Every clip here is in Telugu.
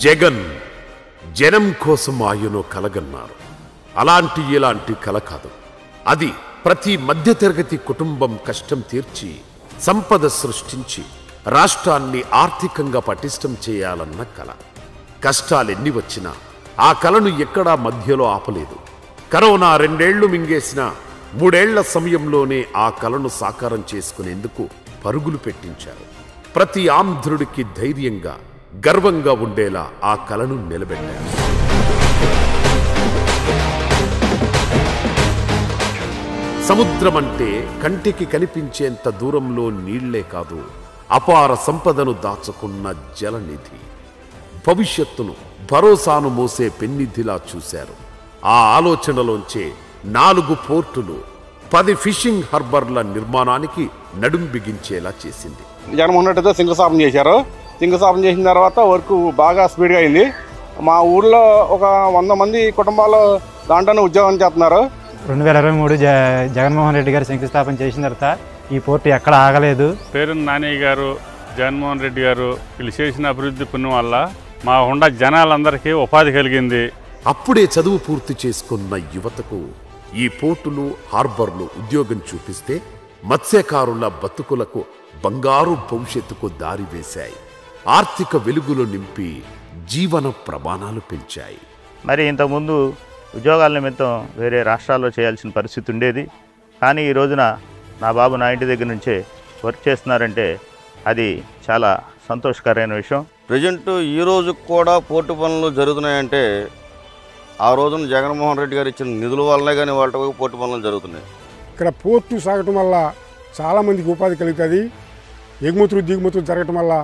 జగన్ జనం కోసం ఆయనో కలగన్నారు. అలాంటి ఇలాంటి కల కాదు. అది ప్రతి మధ్యతరగతి కుటుంబం కష్టం తీర్చి సంపద సృష్టించి రాష్ట్రాన్ని ఆర్థికంగా పటిష్టం చేయాలన్న కల. కష్టాలెన్ని వచ్చినా ఆ కలను ఎక్కడా మధ్యలో ఆపలేదు. కరోనా 2 ఏళ్లు మింగేసిన 3 ఏళ్ల సమయంలోనే ఆ కలను సాకారం చేసుకునేందుకు పరుగులు పెట్టించారు. ప్రతి ఆంధ్రుడికి ధైర్యంగా గర్వంగా ఉండేలా ఆ కలను నిలబెట్టారు. సముద్రమంటే కంటికి కనిపించేంత దూరంలో నీళ్లే కాదు, అపార సంపదను దాచుకున్న జలనిధి. భవిష్యత్తును భరోసాను మోసే పెన్నిధిలా చూశారు. ఆ ఆలోచనలోంచే 4 పోర్టులు 10 ఫిషింగ్ హార్బర్ల నిర్మాణానికి నడుం బిగించేలా చేసింది. జగన్మోహన్ రెడ్డితో శంకుస్థాపన చేశారు. శంకుస్థాపన చేసిన తర్వాత వర్క్ బాగా స్పీడ్గా అయింది. మా ఊళ్ళో ఒక 100 మంది కుటుంబాలు దాంట్లోనే ఉద్యోగం చేస్తున్నారు. 2023 జగన్మోహన్ రెడ్డి గారు శంకుస్థాపన చేసిన తర్వాత ఈ పోర్టు ఎక్కడ ఆగలేదు. పేరున్న నాని గారు, జగన్మోహన్ రెడ్డి గారు వీళ్ళు చేసిన అభివృద్ధి పుణ్యం వల్ల మా ఉండ జనాలందరికీ ఉపాధి కలిగింది. అప్పుడే చదువు పూర్తి చేసుకున్న యువతకు ఈ పోర్టులు హార్బర్లు ఉద్యోగం చూపిస్తే మత్స్యకారుల బతుకులకు బంగారు భవిష్యత్తుకు దారి వేశాయి. ఆర్థిక వెలుగులు నింపి జీవన ప్రమాణాలు పెంచాయి. మరి ఇంతకుముందు ఉద్యోగాల నిమిత్తం వేరే రాష్ట్రాల్లో చేయాల్సిన పరిస్థితి ఉండేది. కానీ ఈ రోజున నా బాబు నా ఇంటి దగ్గర నుంచే వర్క్ చేస్తున్నారంటే అది చాలా సంతోషకరమైన విషయం. ప్రజెంట్ ఈ రోజు కూడా పోర్టు పనులు జరుగుతున్నాయంటే ఆ రోజున జగన్మోహన్ రెడ్డి గారు ఇచ్చిన నిధుల వల్లనే కానీ వాళ్ళ పోర్టు పనులు జరుగుతున్నాయి. ఇక్కడ పోర్టు సాగటం వల్ల చాలామందికి ఉపాధి కలుగుతుంది. ఎగుమతులు దిగుమతులు జరగటం వల్ల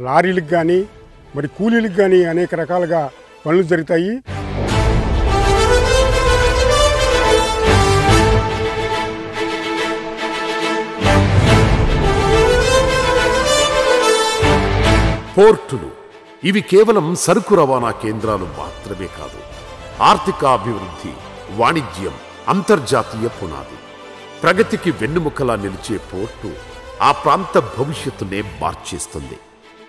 లారీలకు కానీ మరి కూలీలకు కానీ అనేక రకాలుగా పనులు జరుగుతాయి. పోర్టులు ఇవి కేవలం సరుకు రవాణా కేంద్రాలు మాత్రమే కాదు, ఆర్థికాభివృద్ధి, వాణిజ్యం, అంతర్జాతీయ పునాది. ప్రగతికి వెన్నుముకలా నిలిచే పోర్టు ఆ ప్రాంత భవిష్యత్తునే మార్చేస్తుంది.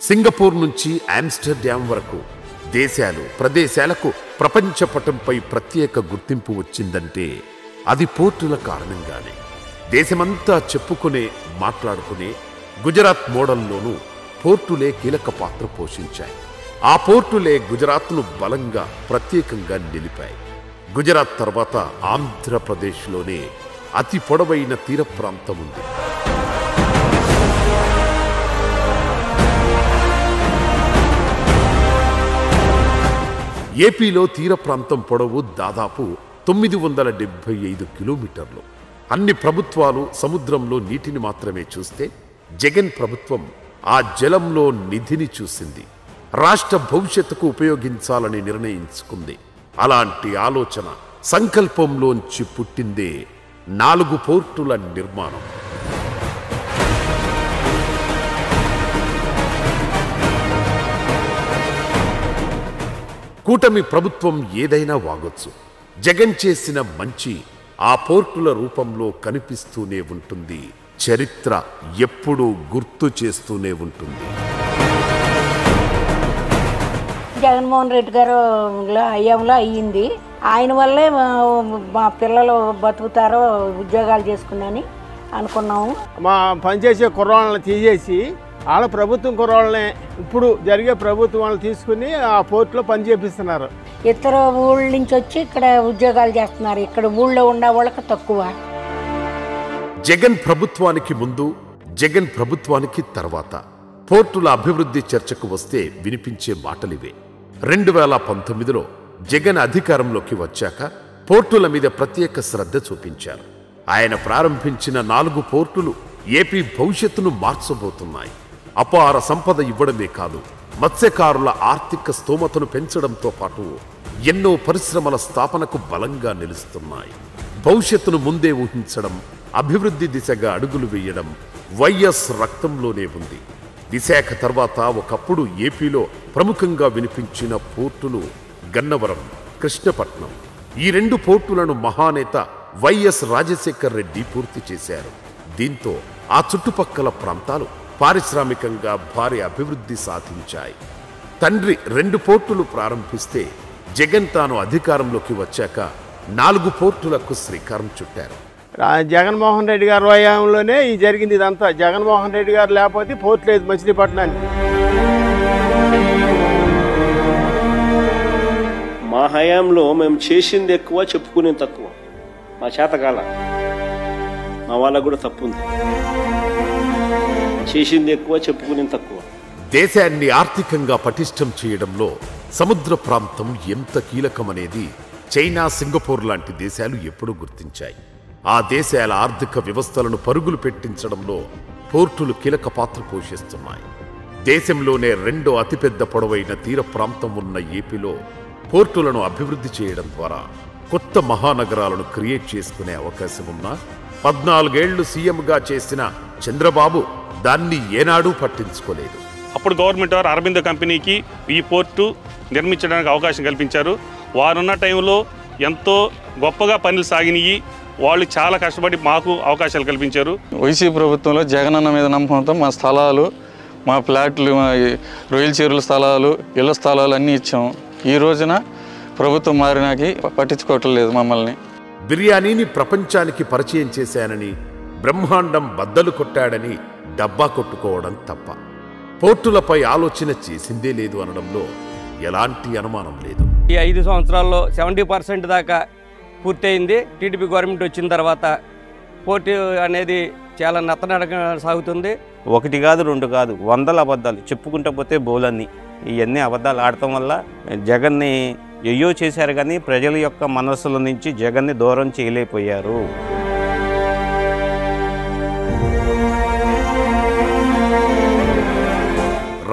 సింగపూర్ నుంచి ఆమ్స్టర్డామ్ వరకు దేశాలు ప్రదేశాలకు ప్రపంచ పటంపై ప్రత్యేక గుర్తింపు వచ్చిందంటే అది పోర్టుల కారణంగానే. దేశమంతా చెప్పుకునే మాట్లాడుకునే గుజరాత్ మోడల్లోనూ పోర్టులే కీలక పాత్ర పోషించాయి. ఆ పోర్టులే గుజరాత్ను బలంగా ప్రత్యేకంగా నిలిపాయి. గుజరాత్ తర్వాత ఆంధ్రప్రదేశ్లోనే అతి పొడవైన తీర ప్రాంతం ఉంది. ఏపీలో తీర ప్రాంతం పొడవు దాదాపు 975 కిలోమీటర్లు. అన్ని ప్రభుత్వాలు సముద్రంలో నీటిని మాత్రమే చూస్తే జగన్ ప్రభుత్వం ఆ జలంలో నిధిని చూసింది. రాష్ట్ర భవిష్యత్తుకు ఉపయోగించాలని నిర్ణయించుకుంది. అలాంటి ఆలోచన సంకల్పంలోంచి పుట్టిందే 4 పోర్టుల నిర్మాణం. కూటమి ప్రభుత్వం ఏదైనా వాగొచ్చు. జగన్ చేసిన మంచి ఆ పోర్టుల రూపంలో కనిపిస్తూనే ఉంటుంది. చరిత్ర ఎప్పుడూ గుర్తు చేస్తూనే ఉంటుంది. జగన్మోహన్ రెడ్డి గారు హయాంలో అయ్యింది. ఆయన వల్లే మా పిల్లలు బతుకుతారో ఉద్యోగాలు చేసుకున్నాని అనుకున్నాము. మా పనిచేసే కుర్రాళ్ళని తీసేసి వాళ్ళ ప్రభుత్వం కుర్రాళ్ళని ఇప్పుడు జరిగే ప్రభుత్వం వాళ్ళని తీసుకుని ఆ పోర్టులో పని చేపిస్తున్నారు. ఇతర ఊళ్ళ నుంచి వచ్చి ఇక్కడ ఉద్యోగాలు చేస్తున్నారు. ఇక్కడ ఊళ్ళో ఉన్న వాళ్ళకి తక్కువ. జగన్ ప్రభుత్వానికి ముందు, జగన్ ప్రభుత్వానికి తర్వాత పోర్టుల అభివృద్ధి చర్చకు వస్తే వినిపించే మాటలివే. 2019లో జగన్ అధికారంలోకి వచ్చాక పోర్టుల మీద ప్రత్యేక శ్రద్ధ చూపించారు. ఆయన ప్రారంభించిన 4 పోర్టులు ఏపీ భవిష్యత్తును మార్చబోతున్నాయి. అపార సంపద ఇవ్వడమే కాదు, మత్స్యకారుల ఆర్థిక స్తోమతను పెంచడంతో పాటు ఎన్నో పరిశ్రమల స్థాపనకు బలంగా నిలుస్తున్నాయి. భవిష్యత్తును ముందే ఊహించడం, అభివృద్ధి దిశగా అడుగులు వేయడం వైఎస్ రక్తంలోనే ఉంది. విశాఖ తర్వాత ఒకప్పుడు ఏపీలో ప్రముఖంగా వినిపించిన పోర్టులు గన్నవరం, కృష్ణపట్నం. ఈ 2 పోర్టులను మహానేత వైఎస్ రాజశేఖర్ రెడ్డి పూర్తి చేశారు. దీంతో ఆ చుట్టుపక్కల ప్రాంతాలు పారిశ్రామికంగా భారీ అభివృద్ధి సాధించాయి. తండ్రి 2 పోర్టులు ప్రారంభిస్తే జగన్ తాను అధికారంలోకి వచ్చాక 4 పోర్టులకు శ్రీకారం చుట్టారు. జగన్మోహన్ రెడ్డి గారి హయాంలోనే ఈ జరిగింది ఇదంతా. జగన్మోహన్ రెడ్డి గారు లేకపోతే పోర్ట్ లేదు మచిలీపట్నానికి. మా హయాంలో మేము చేసింది ఎక్కువ, చెప్పుకునేది తక్కువ. మా చేతకాల మా వాళ్ళకు కూడా తప్పు ఉంది. చేసింది ఎక్కువ, చెప్పుకునేది తక్కువ. దేశాన్ని ఆర్థికంగా పటిష్టం చేయడంలో సముద్ర ప్రాంతం ఎంత కీలకమనేది చైనా, సింగపూర్ లాంటి దేశాలు ఎప్పుడూ గుర్తించాయి. ఆ దేశాల ఆర్థిక వ్యవస్థలను పరుగులు పెట్టించడంలో పోర్టులు కీలక పాత్ర పోషిస్తున్నాయి. దేశంలోనే 2వ అతిపెద్ద పొడవైన తీర ప్రాంతం ఉన్న ఏపీలో పోర్టులను అభివృద్ధి చేయడం ద్వారా కొత్త మహానగరాలను క్రియేట్ చేసుకునే అవకాశం ఉన్నా 14 ఏళ్లు సీఎంగా చేసిన చంద్రబాబు దాన్ని ఏనాడూ పట్టించుకోలేదు. అప్పుడు గవర్నమెంట్ వారు అరబిందో కంపెనీకి ఈ పోర్టు నిర్మించడానికి అవకాశం కల్పించారు. వారున్న టైంలో ఎంతో గొప్పగా పనులు సాగినాయి. వాళ్ళు చాలా కష్టపడి మాకు అవకాశాలు కల్పించారు. వైసీపీ ప్రభుత్వంలో జగనన్న మీద నమ్మకంతో మా స్థలాలు, మా ఫ్లాట్లు, రొయ్యల చెరువుల స్థలాలు, ఇళ్ల స్థలాలు అన్నీ ఇచ్చాం. ఈ రోజున ప్రభుత్వం మారినాకి పట్టించుకోవటం లేదు మమ్మల్ని. బిర్యానీని ప్రపంచానికి పరిచయం చేశానని, బ్రహ్మాండం బద్దలు కొట్టాడని డబ్బా కొట్టుకోవడం తప్ప పోర్టులపై ఆలోచన చేసిందే లేదు అనడంలో ఎలాంటి అనుమానం లేదు. ఈ 5 సంవత్సరాల్లో 70% దాకా పూర్తయింది. టీడీపీ గవర్నమెంట్ వచ్చిన తర్వాత పోర్టు అనేది చాలా నత్తనడక సాగుతుంది. 1 కాదు 2 కాదు 100 అబద్ధాలు చెప్పుకుంటూ పోతే బోలన్నీ. ఇవన్నీ అబద్ధాలు ఆడటం వల్ల జగన్ని ఎయ్యో చేశారు, కానీ ప్రజల యొక్క మనస్సుల నుంచి జగన్ని దూరం చేయలేకపోయారు.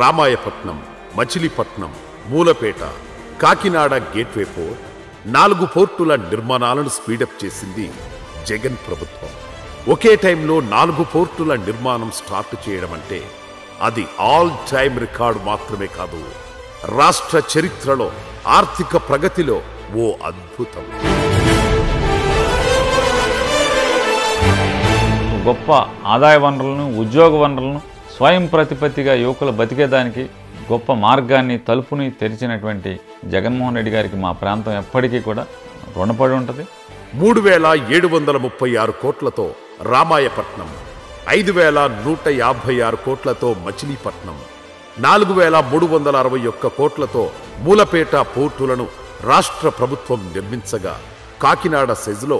రామాయపట్నం, మచిలీపట్నం, మూలపేట, కాకినాడ గేట్వే పోర్ట్, 4 పోర్టుల నిర్మాణాలను స్పీడప్ చేసింది జగన్ ప్రభుత్వం. ఒకే టైంలో 4 పోర్టుల నిర్మాణం స్టార్ట్ చేయడం అంటే అది ఆల్ టైమ్ రికార్డు మాత్రమే కాదు, రాష్ట్ర చరిత్రలో ఆర్థిక ప్రగతిలో ఓ అద్భుతం. గొప్ప ఆదాయ వనరులను, ఉద్యోగ వనరులను స్వయం ప్రతిపత్తిగా యువకులు బతికేదానికి గొప్ప మార్గాన్ని, తలుపుని తెరిచినటువంటి జగన్మోహన్ రెడ్డి గారికి మా ప్రాంతం ఎప్పటికీ కూడా రుణపడి ఉంటుంది. 3,736 కోట్లతో రామాయపట్నం, 5,156 కోట్లతో మచిలీపట్నం, 4,361 కోట్లతో మూలపేట పోర్టులను రాష్ట్ర ప్రభుత్వం నిర్మించగా, కాకినాడ సెజ్లో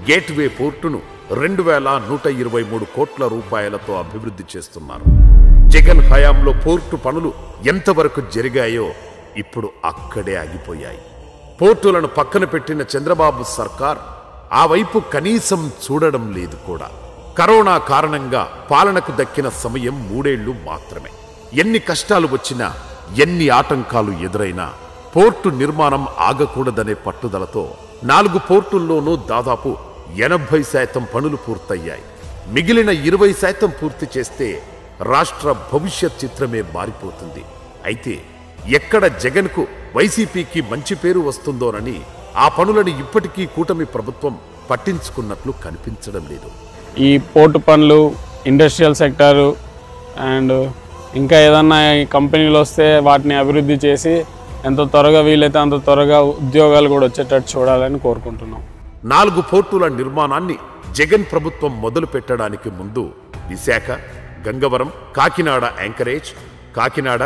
గేట్వే పోర్టును 2,123 కోట్ల రూపాయలతో అభివృద్ధి చేస్తున్నారు. జగన్ హయాంలో పోర్టు పనులు ఎంతవరకు జరిగాయో ఇప్పుడు అక్కడే ఆగిపోయాయి. పోర్టులను పక్కన పెట్టిన చంద్రబాబు సర్కార్ ఆ వైపు కనీసం చూడడం లేదు కూడా. కరోనా కారణంగా పాలనకు దక్కిన సమయం 3 ఏళ్లు మాత్రమే. ఎన్ని కష్టాలు వచ్చినా, ఎన్ని ఆటంకాలు ఎదురైనా పోర్టు నిర్మాణం ఆగకూడదనే పట్టుదలతో 4 పోర్టుల్లోనూ దాదాపు 80% పనులు పూర్తయ్యాయి. మిగిలిన 20% పూర్తి చేస్తే రాష్ట్ర భవిష్యత్ చిత్రమే మారిపోతుంది. అయితే ఎక్కడ జగన్కు, వైసీపీకి మంచి పేరు వస్తుందోనని ఆ పనులను ఇప్పటికీ కూటమి ప్రభుత్వం పట్టించుకున్నట్లు కనిపించడం లేదు. ఈ పోర్టు పనులు, ఇండస్ట్రియల్ సెక్టారు అండ్ ఇంకా ఏదన్నా కంపెనీలు వస్తే వాటిని అభివృద్ధి చేసి ఎంత త్వరగా వీలైతే అంత త్వరగా ఉద్యోగాలు కూడా వచ్చేటట్టు చూడాలని కోరుకుంటున్నాం. 4 పోర్టుల నిర్మాణాన్ని జగన్ ప్రభుత్వం మొదలు పెట్టడానికి ముందు విశాఖ, గంగవరం, కాకినాడ యాంకరేజ్, కాకినాడ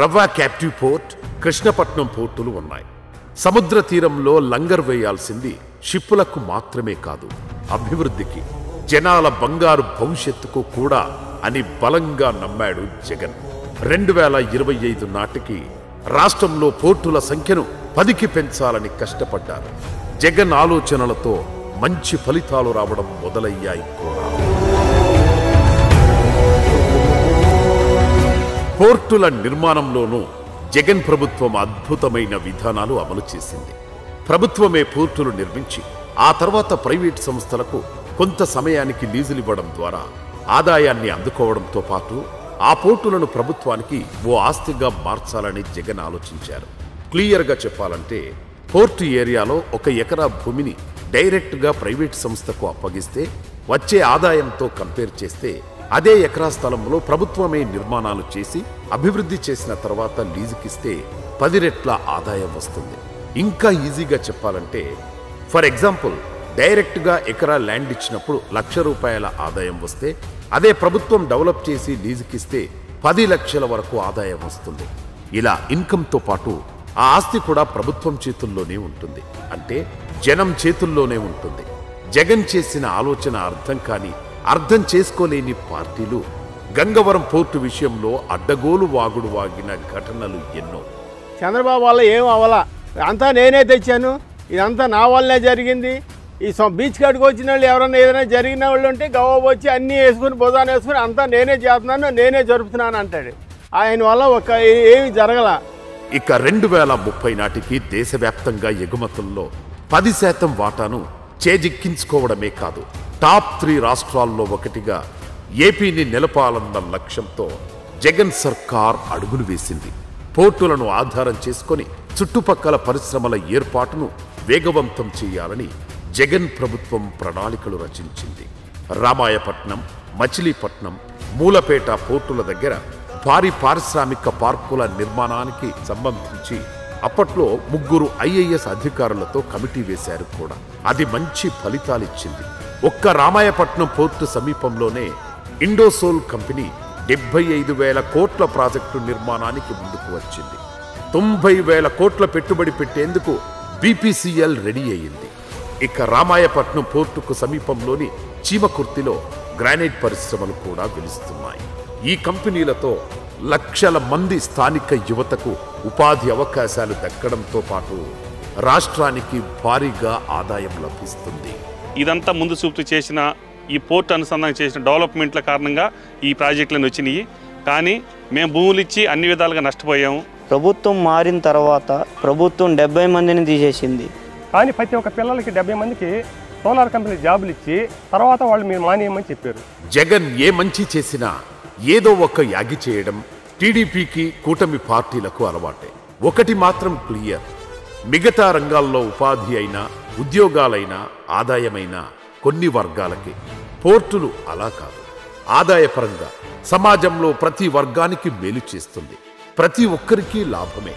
రవ్వ క్యాప్టివ్ పోర్ట్, కృష్ణపట్నం పోర్టులు ఉన్నాయి. సముద్ర తీరంలో లంగర్ వేయాల్సింది షిప్పులకు మాత్రమే కాదు, అభివృద్ధికి, జనాల బంగారు భవిష్యత్తుకు కూడా అని బలంగా నమ్మాడు జగన్. 2025 నాటికి రాష్ట్రంలో పోర్టుల సంఖ్యను 10కి పెంచాలని కష్టపడ్డారు. జగన్ ఆలోచనలతో మంచి ఫలితాలు రావడం మొదలయ్యాయి కూడా. పోర్టుల నిర్మాణంలోనూ జగన్ ప్రభుత్వం అద్భుతమైన విధానాలు అమలు చేసింది. ప్రభుత్వమే పోర్టులు నిర్మించి ఆ తర్వాత ప్రైవేట్ సంస్థలకు కొంత సమయానికి లీజులివ్వడం ద్వారా ఆదాయాన్ని అందుకోవడంతో పాటు ఆ పోర్టులను ప్రభుత్వానికి ఓ ఆస్తిగా మార్చాలని జగన్ ఆలోచించారు. క్లియర్గా చెప్పాలంటే పోర్టు ఏరియాలో 1 ఎకరా భూమిని డైరెక్ట్గా ప్రైవేట్ సంస్థకు అప్పగిస్తే వచ్చే ఆదాయంతో కంపేర్ చేస్తే అదే ఎకరా స్థలంలో ప్రభుత్వమే నిర్మాణాలు చేసి అభివృద్ధి చేసిన తర్వాత లీజుకిస్తే 10 రెట్ల ఆదాయం వస్తుంది. ఇంకా ఈజీగా చెప్పాలంటే ఫర్ ఎగ్జాంపుల్ డైరెక్ట్గా ఎకరా ల్యాండ్ ఇచ్చినప్పుడు ₹1,00,000 ఆదాయం వస్తే అదే ప్రభుత్వం డెవలప్ చేసి లీజుకిస్తే 10 లక్షల వరకు ఆదాయం వస్తుంది. ఇలా ఇన్కంతో పాటు ఆ ఆస్తి కూడా ప్రభుత్వం చేతుల్లోనే ఉంటుంది, అంటే జనం చేతుల్లోనే ఉంటుంది. జగన్ చేసిన ఆలోచన అర్థం కాని అర్థం చేసుకోలేని పార్టీలు గంగవరం పోర్టు విషయంలో అడ్డగోలు వాగుడు వాగిన ఘటనలు ఎన్నో. చంద్రబాబు వల్ల ఏం అవ్వాలా, అంతా నేనే తెచ్చాను, ఇదంతా నా వల్లనే జరిగింది. ఈ బీచ్ కాడికి వచ్చిన వాళ్ళు ఎవరైనా ఏదైనా జరిగిన వాళ్ళు ఉంటే గవ్వ వచ్చి అన్నీ వేసుకుని బుధాన్ని వేసుకుని అంతా నేనే చేస్తున్నాను, నేనే జరుపుతున్నాను అంటాడు. ఆయన వల్ల ఏమి జరగల. ఇక 2030 నాటికి దేశవ్యాప్తంగా ఎగుమతుల్లో 10% వాటాను చేజిక్కించుకోవడమే కాదు, టాప్ 3 రాష్ట్రాల్లో ఒకటిగా ఏపీని నిలపాలన్న లక్ష్యంతో జగన్ సర్కార్ అడుగులు వేసింది. పోర్టులను ఆధారం చేసుకొని చుట్టుపక్కల పరిశ్రమల ఏర్పాటును వేగవంతం చేయాలని జగన్ ప్రభుత్వం ప్రణాళికలు రచించింది. రామాయపట్నం, మచిలీపట్నం, మూలపేట పోర్టుల దగ్గర భారీ పారిశ్రామిక పార్కుల నిర్మాణానికి సంబంధించి అప్పట్లో 3 IAS అధికారులతో కమిటీ వేశారు కూడా. అది మంచి ఫలితాలిచ్చింది. ఒక్క రామాయపట్నం పోర్టు సమీపంలోనే ఇండోసోల్ కంపెనీ 75,000 కోట్ల ప్రాజెక్టు నిర్మాణానికి ముందుకు వచ్చింది. 90,000 కోట్ల పెట్టుబడి పెట్టేందుకు BPCL రెడీ అయ్యింది. ఇక రామాయపట్నం పోర్టుకు సమీపంలోని చీమకుర్తిలో గ్రానైట్ పరిశ్రమలు కూడా వెలుస్తున్నాయి. ఈ కంపెనీలతో లక్షల మంది స్థానిక యువతకు ఉపాధి అవకాశాలు దక్కడంతో పాటు రాష్ట్రానికి భారీగా ఆదాయం లభిస్తుంది. ఇదంతా ముందు చూపుతూ చేసిన ఈ పోర్టు అనుసంధానం చేసిన డెవలప్మెంట్ల కారణంగా ఈ ప్రాజెక్టులను వచ్చినాయి. కానీ మేము భూములు ఇచ్చి అన్ని విధాలుగా నష్టపోయాము. ప్రభుత్వం మారిన తర్వాత ప్రభుత్వం 70 మందిని తీసేసింది. కానీ ప్రతి ఒక్క పిల్లలకి 70 మందికి సోలార్ కంపెనీ జాబులు ఇచ్చి తర్వాత వాళ్ళు మీరు మానేయమని చెప్పారు. జగన్ ఏ మంచి చేసినా ఏదో ఒక యాగి చేయడం టీడీపీకి, కూటమి పార్టీలకు అలవాటే. ఒకటి మాత్రం క్లియర్, మిగతా రంగాల్లో ఉపాధి అయినా, ఉద్యోగాలైనా, ఆదాయమైనా కొన్ని వర్గాలకి, పోర్టులు అలా కాదు. ఆదాయపరంగా సమాజంలో ప్రతి వర్గానికి మేలు చేస్తుంది, ప్రతి ఒక్కరికి లాభమే.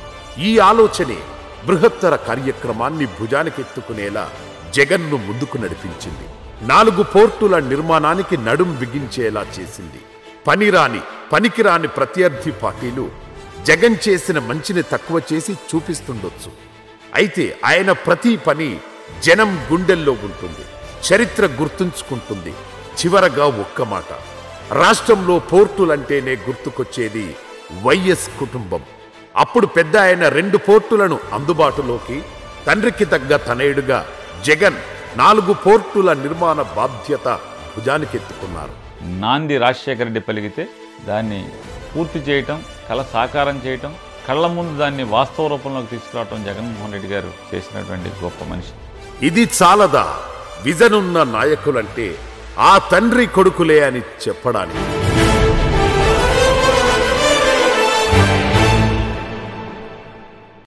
ఈ ఆలోచనే బృహత్తర కార్యక్రమాన్ని భుజానికెత్తుకునేలా జగన్ను ముందుకు నడిపించింది. 4 పోర్టుల నిర్మాణానికి నడుం బిగించేలా చేసింది. పనికిరాని ప్రత్యర్థి పార్టీలు జగన్ చేసిన మంచిని తక్కువ చేసి చూపిస్తుండొచ్చు. అయితే ఆయన ప్రతి పని జనం గుండెల్లో ఉంటుంది, చరిత్ర గుర్తుంచుకుంటుంది. చివరగా ఒక్క మాట, రాష్ట్రంలో పోర్టులంటేనే గుర్తుకొచ్చేది వైఎస్ కుటుంబం. అప్పుడు పెద్ద ఆయన 2 పోర్టులను అందుబాటులోకి, తండ్రికి తగ్గ తనయుడుగా జగన్ 4 పోర్టుల నిర్మాణ బాధ్యత భుజానికెత్తుకున్నారు. నాంది రాజశేఖర రెడ్డి పలికితే దాన్ని పూర్తి చేయటం, కళ సాకారం చేయటం, కళ్ళ ముందు దాన్ని వాస్తవ రూపంలోకి తీసుకురావటం జగన్మోహన్ రెడ్డి గారు చేసినటువంటి గొప్ప మనిషి. ఇది చాలదా విజన్ ఉన్న నాయకులంటే ఆ తండ్రి కొడుకులే అని చెప్పడానికి?